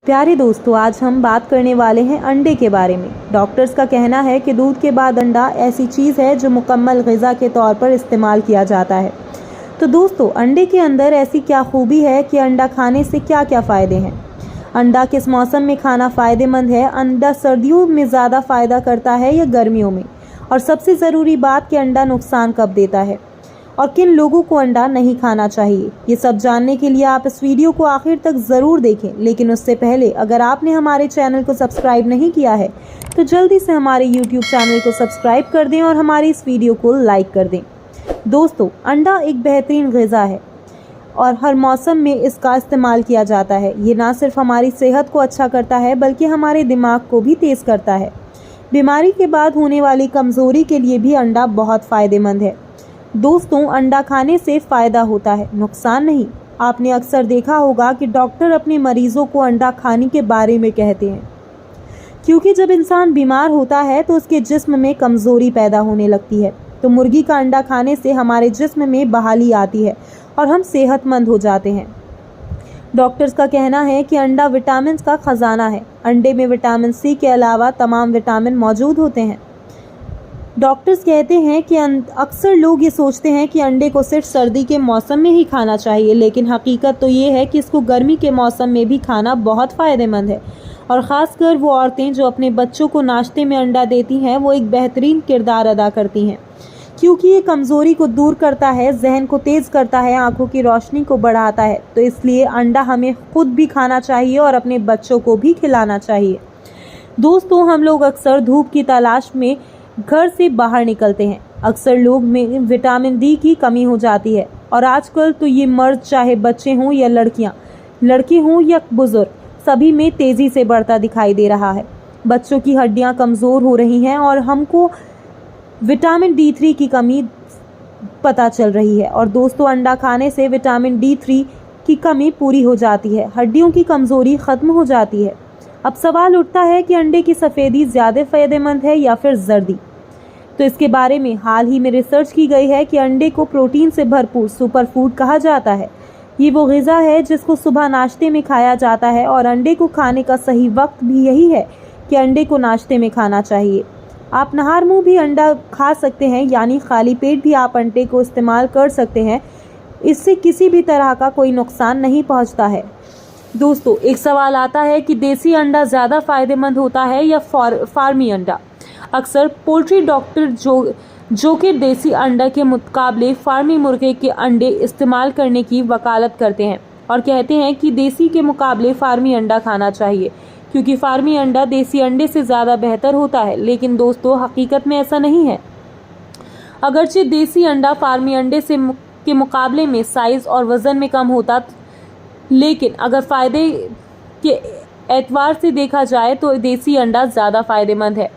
प्यारे दोस्तों, आज हम बात करने वाले हैं अंडे के बारे में। डॉक्टर्स का कहना है कि दूध के बाद अंडा ऐसी चीज़ है जो मुकम्मल ग़िज़ा के तौर पर इस्तेमाल किया जाता है। तो दोस्तों, अंडे के अंदर ऐसी क्या खूबी है कि अंडा खाने से क्या क्या फ़ायदे हैं? अंडा किस मौसम में खाना फ़ायदेमंद है? अंडा सर्दियों में ज़्यादा फ़ायदा करता है या गर्मियों में? और सबसे ज़रूरी बात कि अंडा नुकसान कब देता है और किन लोगों को अंडा नहीं खाना चाहिए, ये सब जानने के लिए आप इस वीडियो को आखिर तक ज़रूर देखें। लेकिन उससे पहले अगर आपने हमारे चैनल को सब्सक्राइब नहीं किया है तो जल्दी से हमारे YouTube चैनल को सब्सक्राइब कर दें और हमारी इस वीडियो को लाइक कर दें। दोस्तों, अंडा एक बेहतरीन ग़िज़ा है और हर मौसम में इसका इस्तेमाल किया जाता है। ये ना सिर्फ हमारी सेहत को अच्छा करता है बल्कि हमारे दिमाग को भी तेज़ करता है। बीमारी के बाद होने वाली कमज़ोरी के लिए भी अंडा बहुत फ़ायदेमंद है। दोस्तों, अंडा खाने से फ़ायदा होता है, नुकसान नहीं। आपने अक्सर देखा होगा कि डॉक्टर अपने मरीज़ों को अंडा खाने के बारे में कहते हैं, क्योंकि जब इंसान बीमार होता है तो उसके जिस्म में कमज़ोरी पैदा होने लगती है। तो मुर्गी का अंडा खाने से हमारे जिस्म में बहाली आती है और हम सेहतमंद हो जाते हैं। डॉक्टर्स का कहना है कि अंडा विटामिन का ख़जाना है। अंडे में विटामिन सी के अलावा तमाम विटामिन मौजूद होते हैं। डॉक्टर्स कहते हैं कि अक्सर लोग ये सोचते हैं कि अंडे को सिर्फ सर्दी के मौसम में ही खाना चाहिए, लेकिन हकीकत तो ये है कि इसको गर्मी के मौसम में भी खाना बहुत फ़ायदेमंद है। और ख़ासकर वो औरतें जो अपने बच्चों को नाश्ते में अंडा देती हैं, वो एक बेहतरीन किरदार अदा करती हैं, क्योंकि ये कमज़ोरी को दूर करता है, जहन को तेज़ करता है, आँखों की रोशनी को बढ़ाता है। तो इसलिए अंडा हमें खुद भी खाना चाहिए और अपने बच्चों को भी खिलाना चाहिए। दोस्तों, हम लोग अक्सर धूप की तलाश में घर से बाहर निकलते हैं। अक्सर लोग में विटामिन डी की कमी हो जाती है और आजकल तो ये मर्द चाहे बच्चे हों या लड़के हों या बुजुर्ग, सभी में तेज़ी से बढ़ता दिखाई दे रहा है। बच्चों की हड्डियां कमज़ोर हो रही हैं और हमको विटामिन D3 की कमी पता चल रही है। और दोस्तों, अंडा खाने से विटामिन D3 की कमी पूरी हो जाती है, हड्डियों की कमज़ोरी ख़त्म हो जाती है। अब सवाल उठता है कि अंडे की सफ़ेदी ज़्यादा फ़ायदेमंद है या फिर जर्दी। तो इसके बारे में हाल ही में रिसर्च की गई है कि अंडे को प्रोटीन से भरपूर सुपर फूड कहा जाता है। ये वो ग़िज़ा है जिसको सुबह नाश्ते में खाया जाता है और अंडे को खाने का सही वक्त भी यही है कि अंडे को नाश्ते में खाना चाहिए। आप नहार मुँह भी अंडा खा सकते हैं, यानी खाली पेट भी आप अंडे को इस्तेमाल कर सकते हैं। इससे किसी भी तरह का कोई नुकसान नहीं पहुँचता है। दोस्तों, एक सवाल आता है कि देसी अंडा ज़्यादा फ़ायदेमंद होता है या फार्मी अंडा। अक्सर पोल्ट्री डॉक्टर जो कि देसी अंडा के मुकाबले फार्मी मुर्गे के अंडे इस्तेमाल करने की वकालत करते हैं और कहते हैं कि देसी के मुकाबले फार्मी अंडा खाना चाहिए, क्योंकि फार्मी अंडा देसी अंडे से ज़्यादा बेहतर होता है। लेकिन दोस्तों, हकीकत में ऐसा नहीं है। अगरचे देसी अंडा फार्मी अंडे के मुकाबले में साइज़ और वज़न में कम होता, लेकिन अगर फ़ायदे के एतबार से देखा जाए तो देसी अंडा ज़्यादा फ़ायदेमंद है।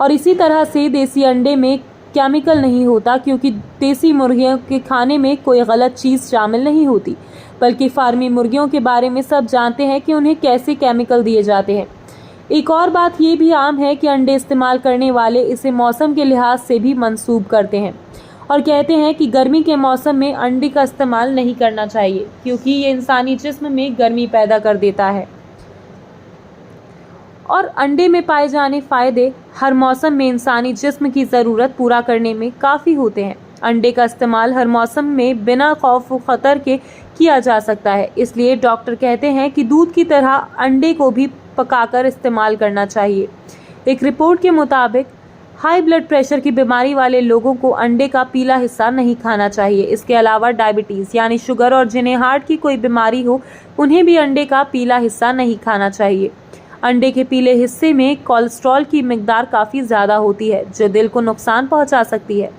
और इसी तरह से देसी अंडे में केमिकल नहीं होता, क्योंकि देसी मुर्गियों के खाने में कोई गलत चीज़ शामिल नहीं होती, बल्कि फार्मी मुर्गियों के बारे में सब जानते हैं कि उन्हें कैसे केमिकल दिए जाते हैं। एक और बात ये भी आम है कि अंडे इस्तेमाल करने वाले इसे मौसम के लिहाज से भी मंसूब करते हैं और कहते हैं कि गर्मी के मौसम में अंडे का इस्तेमाल नहीं करना चाहिए, क्योंकि ये इंसानी जिस्म में गर्मी पैदा कर देता है। और अंडे में पाए जाने फ़ायदे हर मौसम में इंसानी जिस्म की ज़रूरत पूरा करने में काफ़ी होते हैं। अंडे का इस्तेमाल हर मौसम में बिना खौफ व ख़तर के किया जा सकता है। इसलिए डॉक्टर कहते हैं कि दूध की तरह अंडे को भी पकाकर इस्तेमाल करना चाहिए। एक रिपोर्ट के मुताबिक हाई ब्लड प्रेशर की बीमारी वाले लोगों को अंडे का पीला हिस्सा नहीं खाना चाहिए। इसके अलावा डायबिटीज़ यानी शुगर और जिन्हें हार्ट की कोई बीमारी हो, उन्हें भी अंडे का पीला हिस्सा नहीं खाना चाहिए। अंडे के पीले हिस्से में कोलेस्ट्रॉल की मिकदार काफ़ी ज़्यादा होती है, जो दिल को नुकसान पहुंचा सकती है।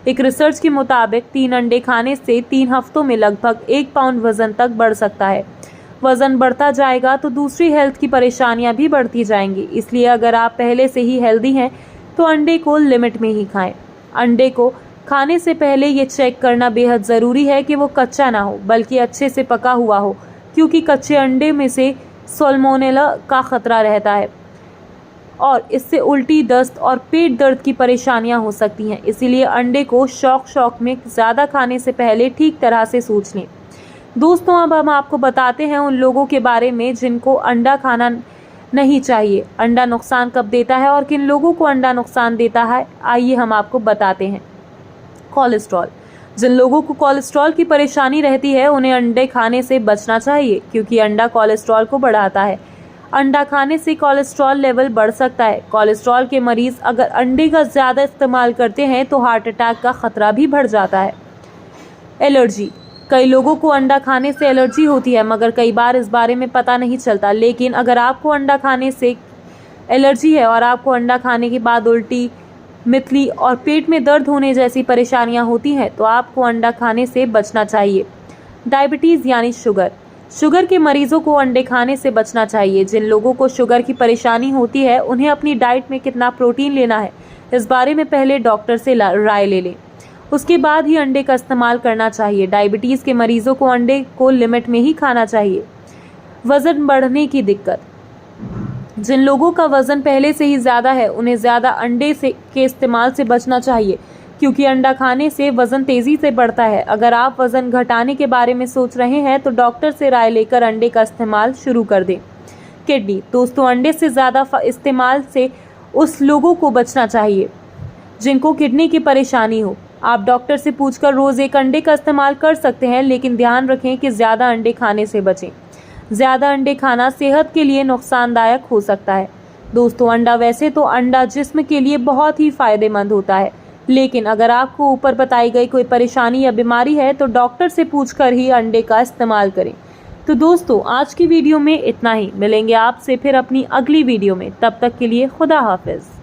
एक रिसर्च के मुताबिक 3 अंडे खाने से 3 हफ्तों में लगभग 1 पाउंड वज़न तक बढ़ सकता है। वज़न बढ़ता जाएगा तो दूसरी हेल्थ की परेशानियां भी बढ़ती जाएंगी। इसलिए अगर आप पहले से ही हेल्दी हैं तो अंडे को लिमिट में ही खाएं। अंडे को खाने से पहले ये चेक करना बेहद ज़रूरी है कि वो कच्चा ना हो, बल्कि अच्छे से पका हुआ हो, क्योंकि कच्चे अंडे में से सल्मोनेला का ख़तरा रहता है और इससे उल्टी, दस्त और पेट दर्द की परेशानियां हो सकती हैं। इसीलिए अंडे को शौक में ज़्यादा खाने से पहले ठीक तरह से सोच लें। दोस्तों अब हम आपको बताते हैं उन लोगों के बारे में जिनको अंडा खाना नहीं चाहिए। अंडा नुकसान कब देता है और किन लोगों को अंडा नुकसान देता है, आइए हम आपको बताते हैं। कोलेस्ट्रॉल। जिन लोगों को कोलेस्ट्रॉल की परेशानी रहती है उन्हें अंडे खाने से बचना चाहिए, क्योंकि अंडा कोलेस्ट्रॉल को बढ़ाता है। अंडा खाने से कोलेस्ट्रॉल लेवल बढ़ सकता है। कोलेस्ट्रॉल के मरीज अगर अंडे का ज़्यादा इस्तेमाल करते हैं तो हार्ट अटैक का खतरा भी बढ़ जाता है। एलर्जी। कई लोगों को अंडा खाने से एलर्जी होती है, मगर कई बार इस बारे में पता नहीं चलता। लेकिन अगर आपको अंडा खाने से एलर्जी है और आपको अंडा खाने के बाद उल्टी, मितली और पेट में दर्द होने जैसी परेशानियां होती हैं तो आपको अंडा खाने से बचना चाहिए। डायबिटीज़ यानी शुगर। शुगर के मरीजों को अंडे खाने से बचना चाहिए। जिन लोगों को शुगर की परेशानी होती है उन्हें अपनी डाइट में कितना प्रोटीन लेना है इस बारे में पहले डॉक्टर से राय ले लें, उसके बाद ही अंडे का इस्तेमाल करना चाहिए। डायबिटीज़ के मरीजों को अंडे को लिमिट में ही खाना चाहिए। वज़न बढ़ने की दिक्कत। जिन लोगों का वज़न पहले से ही ज़्यादा है उन्हें ज़्यादा अंडे के इस्तेमाल से बचना चाहिए, क्योंकि अंडा खाने से वज़न तेज़ी से बढ़ता है। अगर आप वज़न घटाने के बारे में सोच रहे हैं तो डॉक्टर से राय लेकर अंडे का इस्तेमाल शुरू कर दें। किडनी। दोस्तों अंडे से ज़्यादा इस्तेमाल से उस लोगों को बचना चाहिए जिनको किडनी की परेशानी हो। आप डॉक्टर से पूछकर रोज़ एक अंडे का इस्तेमाल कर सकते हैं, लेकिन ध्यान रखें कि ज़्यादा अंडे खाने से बचें। ज़्यादा अंडे खाना सेहत के लिए नुकसानदायक हो सकता है। दोस्तों वैसे तो अंडा जिस्म के लिए बहुत ही फ़ायदेमंद होता है, लेकिन अगर आपको ऊपर बताई गई कोई परेशानी या बीमारी है तो डॉक्टर से पूछकर ही अंडे का इस्तेमाल करें। तो दोस्तों आज की वीडियो में इतना ही। मिलेंगे आपसे फिर अपनी अगली वीडियो में, तब तक के लिए खुदा हाफिज़।